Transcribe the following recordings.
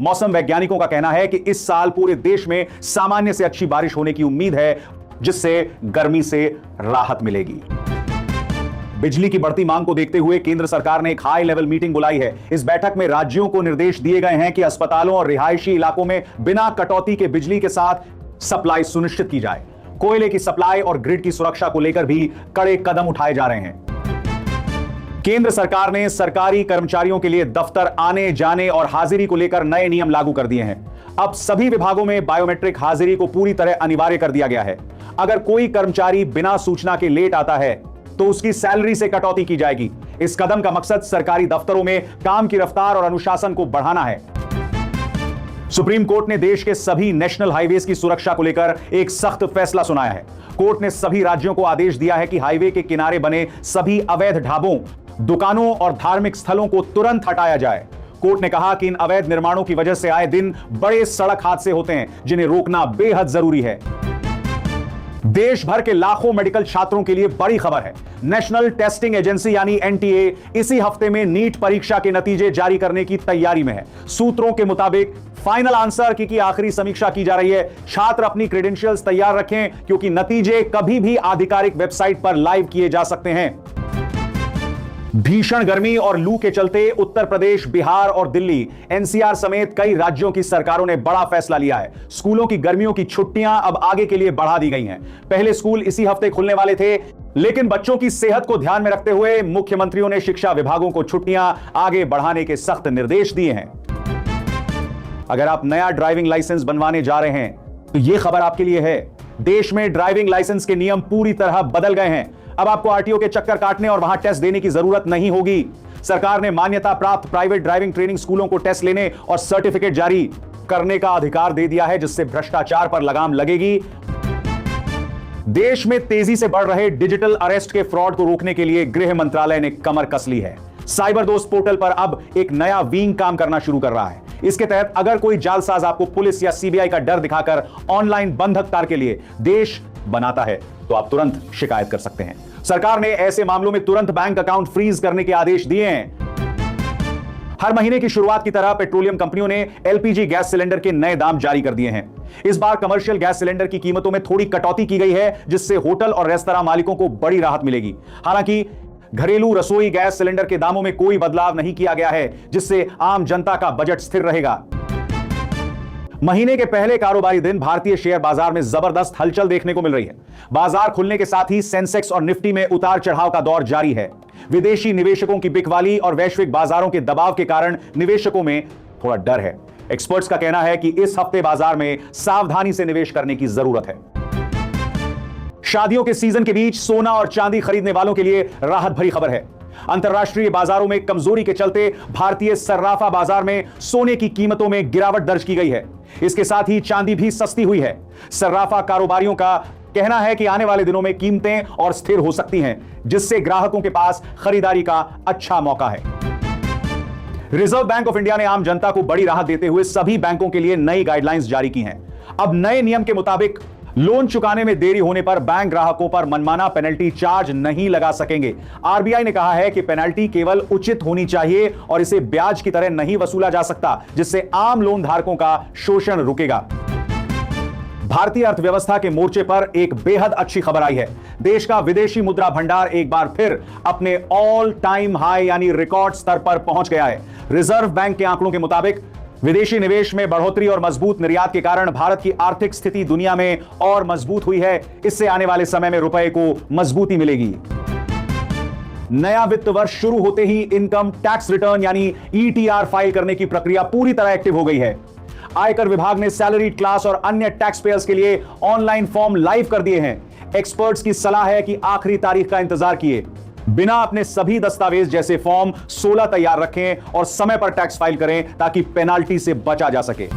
मौसम वैज्ञानिकों का कहना है कि इस साल पूरे देश में सामान्य से अच्छी बारिश होने की उम्मीद है, जिससे गर्मी से राहत मिलेगी। बिजली की बढ़ती मांग को देखते हुए केंद्र सरकार ने एक हाई लेवल मीटिंग बुलाई है। इस बैठक में राज्यों को निर्देश दिए गए हैं कि अस्पतालों और रिहायशी इलाकों में बिना कटौती के बिजली के साथ सप्लाई सुनिश्चित की जाए। कोयले की सप्लाई और ग्रिड की सुरक्षा को लेकर भी कड़े कदम उठाए जा रहे हैं। केंद्र सरकार ने सरकारी कर्मचारियों के लिए दफ्तर आने जाने और हाजिरी को लेकर नए नियम लागू कर दिए हैं। अब सभी विभागों में बायोमेट्रिक हाजिरी को पूरी तरह अनिवार्य कर दिया गया है। अगर कोई कर्मचारी बिना सूचना के लेट आता है तो उसकी सैलरी से कटौती की जाएगी। इस कदम का मकसद सरकारी दफ्तरों में काम की रफ्तार और अनुशासन को बढ़ाना है। सुप्रीम कोर्ट ने देश के सभी नेशनल हाईवेज की सुरक्षा को लेकर एक सख्त फैसला सुनाया है। कोर्ट ने सभी राज्यों को आदेश दिया है कि हाईवे के किनारे बने सभी अवैध ढाबों, दुकानों और धार्मिक स्थलों को तुरंत हटाया जाए। कोर्ट ने कहा कि इन अवैध निर्माणों की वजह से आए दिन बड़े सड़क हादसे होते हैं, जिन्हें रोकना बेहद जरूरी है। देश भर के लाखों मेडिकल छात्रों के लिए बड़ी खबर है। नेशनल टेस्टिंग एजेंसी यानी एनटीए इसी हफ्ते में नीट परीक्षा के नतीजे जारी करने की तैयारी में है। सूत्रों के मुताबिक फाइनल आंसर की आखिरी समीक्षा की जा रही है। छात्र अपनी क्रेडेंशियल्स तैयार रखें, क्योंकि नतीजे कभी भी आधिकारिक वेबसाइट पर लाइव किए जा सकते हैं। भीषण गर्मी और लू के चलते उत्तर प्रदेश, बिहार और दिल्ली, एनसीआर समेत कई राज्यों की सरकारों ने बड़ा फैसला लिया है। स्कूलों की गर्मियों की छुट्टियां अब आगे के लिए बढ़ा दी गई हैं। पहले स्कूल इसी हफ्ते खुलने वाले थे, लेकिन बच्चों की सेहत को ध्यान में रखते हुए मुख्यमंत्रियों ने शिक्षा विभागों को छुट्टियां आगे बढ़ाने के सख्त निर्देश दिए हैं। अगर आप नया ड्राइविंग लाइसेंस बनवाने जा रहे हैं तो यह खबर आपके लिए है। देश में ड्राइविंग लाइसेंस के नियम पूरी तरह बदल गए हैं। अब आपको आरटीओ के चक्कर काटने और वहां टेस्ट देने की जरूरत नहीं होगी। सरकार ने मान्यता प्राप्त प्राइवेट ड्राइविंग ट्रेनिंग स्कूलों को टेस्ट लेने और सर्टिफिकेट जारी करने का अधिकार दे दिया है, जिससे भ्रष्टाचार पर लगाम लगेगी। देश में तेजी से बढ़ रहे डिजिटल अरेस्ट के फ्रॉड को रोकने के लिए गृह मंत्रालय ने कमर कस ली है। साइबर दोस्त पोर्टल पर अब एक नया विंग काम करना शुरू कर रहा है। इसके तहत अगर कोई जालसाज आपको पुलिस या सीबीआई का डर दिखाकर ऑनलाइन बंधक तार के लिए देश बनाता है तो आप तुरंत शिकायत कर सकते हैं। सरकार ने ऐसे मामलों में तुरंत बैंक अकाउंट फ्रीज करने के आदेश दिए हैं। हर महीने की शुरुआत की तरह पेट्रोलियम कंपनियों ने एलपीजी गैस सिलेंडर के नए दाम जारी कर दिए हैं। इस बार कमर्शियल गैस सिलेंडर की कीमतों में थोड़ी कटौती की गई है, जिससे होटल और रेस्तरां मालिकों को बड़ी राहत मिलेगी। हालांकि घरेलू रसोई गैस सिलेंडर के दामों में कोई बदलाव नहीं किया गया है, जिससे आम जनता का बजट स्थिर रहेगा। महीने के पहले कारोबारी दिन भारतीय शेयर बाजार में जबरदस्त हलचल देखने को मिल रही है। बाजार खुलने के साथ ही सेंसेक्स और निफ्टी में उतार चढ़ाव का दौर जारी है। विदेशी निवेशकों की बिकवाली और वैश्विक बाजारों के दबाव के कारण निवेशकों में थोड़ा डर है। एक्सपर्ट्स का कहना है कि इस हफ्ते बाजार में सावधानी से निवेश करने की जरूरत है। शादियों के सीजन के बीच सोना और चांदी खरीदने वालों के लिए राहत भरी खबर है। अंतरराष्ट्रीय बाजारों में कमजोरी के चलते भारतीय सर्राफा बाजार में सोने की कीमतों में गिरावट दर्ज की गई है। इसके साथ ही चांदी भी सस्ती हुई है। सर्राफा कारोबारियों का कहना है कि आने वाले दिनों में कीमतें और स्थिर हो सकती हैं, जिससे ग्राहकों के पास खरीदारी का अच्छा मौका है। रिजर्व बैंक ऑफ इंडिया ने आम जनता को बड़ी राहत देते हुए सभी बैंकों के लिए नई गाइडलाइंस जारी की हैं। अब नए नियम के मुताबिक लोन चुकाने में देरी होने पर बैंक ग्राहकों पर मनमाना पेनल्टी चार्ज नहीं लगा सकेंगे। आरबीआई ने कहा है कि पेनल्टी केवल उचित होनी चाहिए और इसे ब्याज की तरह नहीं वसूला जा सकता, जिससे आम लोन धारकों का शोषण रुकेगा। भारतीय अर्थव्यवस्था के मोर्चे पर एक बेहद अच्छी खबर आई है। देश का विदेशी मुद्रा भंडार एक बार फिर अपने ऑल टाइम हाई यानी रिकॉर्ड स्तर पर पहुंच गया है। रिजर्व बैंक के आंकड़ों के मुताबिक विदेशी निवेश में बढ़ोतरी और मजबूत निर्यात के कारण भारत की आर्थिक स्थिति दुनिया में और मजबूत हुई है। इससे आने वाले समय में रुपए को मजबूती मिलेगी। नया वित्त वर्ष शुरू होते ही इनकम टैक्स रिटर्न यानी ईटीआर फाइल करने की प्रक्रिया पूरी तरह एक्टिव हो गई है। आयकर विभाग ने सैलरीड क्लास और अन्य टैक्स पेयर्स के लिए ऑनलाइन फॉर्म लाइव कर दिए हैं। एक्सपर्ट्स की सलाह है कि आखिरी तारीख का इंतजार किए बिना अपने सभी दस्तावेज जैसे फॉर्म 16 तैयार रखें और समय पर टैक्स फाइल करें, ताकि पेनाल्टी से बचा जा सके।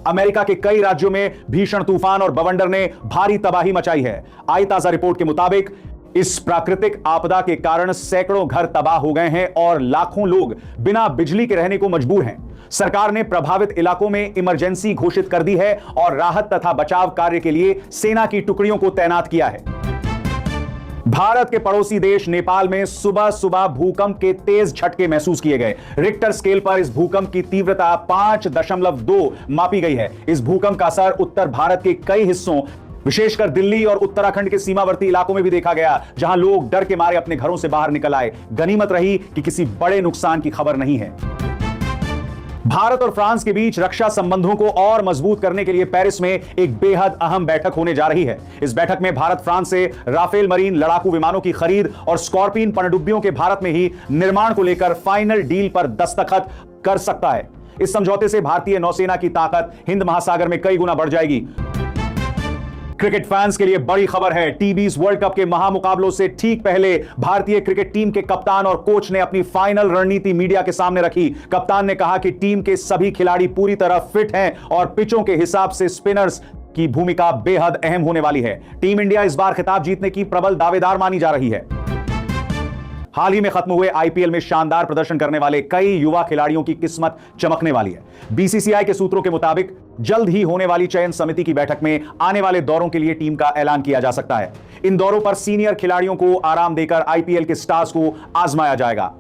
अमेरिका के कई राज्यों में भीषण तूफान और बवंडर ने भारी तबाही मचाई है। आई ताजा रिपोर्ट के मुताबिक इस प्राकृतिक आपदा के कारण सैकड़ों घर तबाह हो गए हैं और लाखों लोग बिना बिजली के रहने को मजबूर हैं। सरकार ने प्रभावित इलाकों में इमरजेंसी घोषित कर दी है और राहत तथा बचाव कार्य के लिए सेना की टुकड़ियों को तैनात किया है। भारत के पड़ोसी देश नेपाल में सुबह सुबह भूकंप के तेज झटके महसूस किए गए। रिक्टर स्केल पर इस भूकंप की तीव्रता 5.2 मापी गई है। इस भूकंप का असर उत्तर भारत के कई हिस्सों, विशेषकर दिल्ली और उत्तराखंड के सीमावर्ती इलाकों में भी देखा गया, जहां लोग डर के मारे अपने घरों से बाहर निकल आए। गनीमत रही कि किसी बड़े नुकसान की खबर नहीं है। भारत और फ्रांस के बीच रक्षा संबंधों को और मजबूत करने के लिए पेरिस में एक बेहद अहम बैठक होने जा रही है। इस बैठक में भारत फ्रांस से राफेल मरीन लड़ाकू विमानों की खरीद और स्कॉर्पियन पनडुब्बियों के भारत में ही निर्माण को लेकर फाइनल डील पर दस्तखत कर सकता है। इस समझौते से भारतीय नौसेना की ताकत हिंद महासागर में कई गुना बढ़ जाएगी। क्रिकेट फैंस के लिए बड़ी खबर है। टी20 वर्ल्ड कप के महामुकाबलों से ठीक पहले भारतीय क्रिकेट टीम के कप्तान और कोच ने अपनी फाइनल रणनीति मीडिया के सामने रखी। कप्तान ने कहा कि टीम के सभी खिलाड़ी पूरी तरह फिट हैं और पिचों के हिसाब से स्पिनर्स की भूमिका बेहद अहम होने वाली है। टीम इंडिया इस बार खिताब जीतने की प्रबल दावेदार मानी जा रही है। हाल ही में खत्म हुए आईपीएल में शानदार प्रदर्शन करने वाले कई युवा खिलाड़ियों की किस्मत चमकने वाली है। बीसीसीआई के सूत्रों के मुताबिक जल्द ही होने वाली चयन समिति की बैठक में आने वाले दौरों के लिए टीम का ऐलान किया जा सकता है। इन दौरों पर सीनियर खिलाड़ियों को आराम देकर आईपीएल के स्टार्स को आजमाया जाएगा।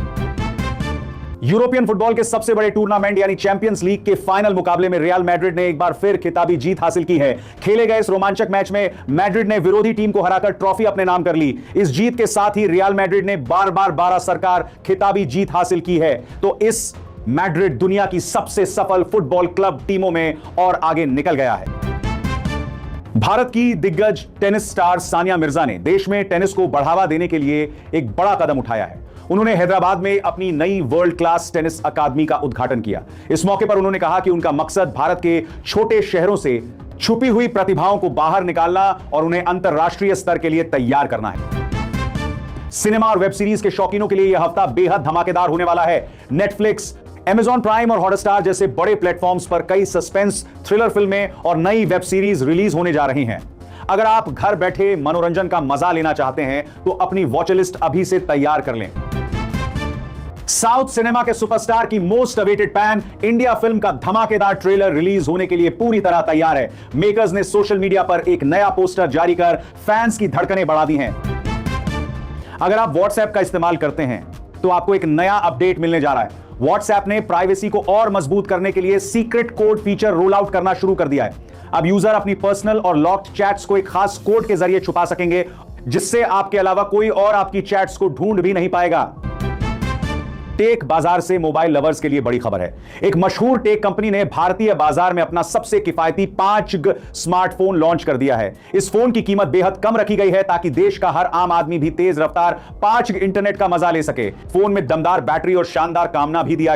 यूरोपियन फुटबॉल के सबसे बड़े टूर्नामेंट यानी चैंपियंस लीग के फाइनल मुकाबले में रियल मैड्रिड ने एक बार फिर खिताबी जीत हासिल की है। खेले गए इस रोमांचक मैच में मैड्रिड ने विरोधी टीम को हराकर ट्रॉफी अपने नाम कर ली। इस जीत के साथ ही रियल मैड्रिड ने बार-बार 12 सरकार खिताबी जीत हासिल की है। तो इस मैड्रिड दुनिया की सबसे सफल फुटबॉल क्लब टीमों में और आगे निकल गया है। भारत की दिग्गज टेनिस स्टार सानिया मिर्जा ने देश में टेनिस को बढ़ावा देने के लिए एक बड़ा कदम उठाया है। उन्होंने हैदराबाद में अपनी नई वर्ल्ड क्लास टेनिस अकादमी का उद्घाटन किया। इस मौके पर उन्होंने कहा कि उनका मकसद भारत के छोटे शहरों से छुपी हुई प्रतिभाओं को बाहर निकालना और उन्हें अंतर्राष्ट्रीय स्तर के लिए तैयार करना है। सिनेमा और वेब सीरीज के शौकीनों के लिए यह हफ्ता बेहद धमाकेदार होने वाला है। नेटफ्लिक्स, Amazon प्राइम और हॉटस्टार जैसे बड़े प्लेटफॉर्म्स पर कई सस्पेंस, थ्रिलर फिल्में और नई वेब सीरीज रिलीज होने जा रही हैं। अगर आप घर बैठे मनोरंजन का मजा लेना चाहते हैं तो अपनी वॉच लिस्ट अभी से तैयार कर लें। साउथ सिनेमा के सुपरस्टार की most awaited pan India film का धमाकेदार ट्रेलर रिलीज होने के लिए पूरी तरह तैयार है। मेकर्स ने सोशल मीडिया पर एक नया पोस्टर जारी कर फैंस की धड़कनें बढ़ा दी हैं। अगर आप व्हाट्सएप का इस्तेमाल करते हैं तो आपको एक नया अपडेट मिलने जा रहा है। व्हाट्सएप ने प्राइवेसी को और मजबूत करने के लिए secret code feature roll out करना शुरू कर दिया है। अब यूजर अपनी पर्सनल और लॉक्ड चैट्स को एक खास कोड के जरिए छुपा सकेंगे, जिससे आपके अलावा कोई और आपकी चैट्स को ढूंढ भी नहीं पाएगा। टेक बाजार से मोबाइल लवर्स के लिए बड़ी खबर है। एक मशहूर टेक कंपनी ने भारतीय बाजार में अपना सबसे किफायती 5G स्मार्टफोन लॉन्च कर दिया है। इस फोन की कीमत बेहद कम रखी गई है ताकि देश का हर आम आदमी भी तेज रफ्तार 5G इंटरनेट का मजा ले सके। फोन में दमदार बैटरी और शानदार कामना भी दिया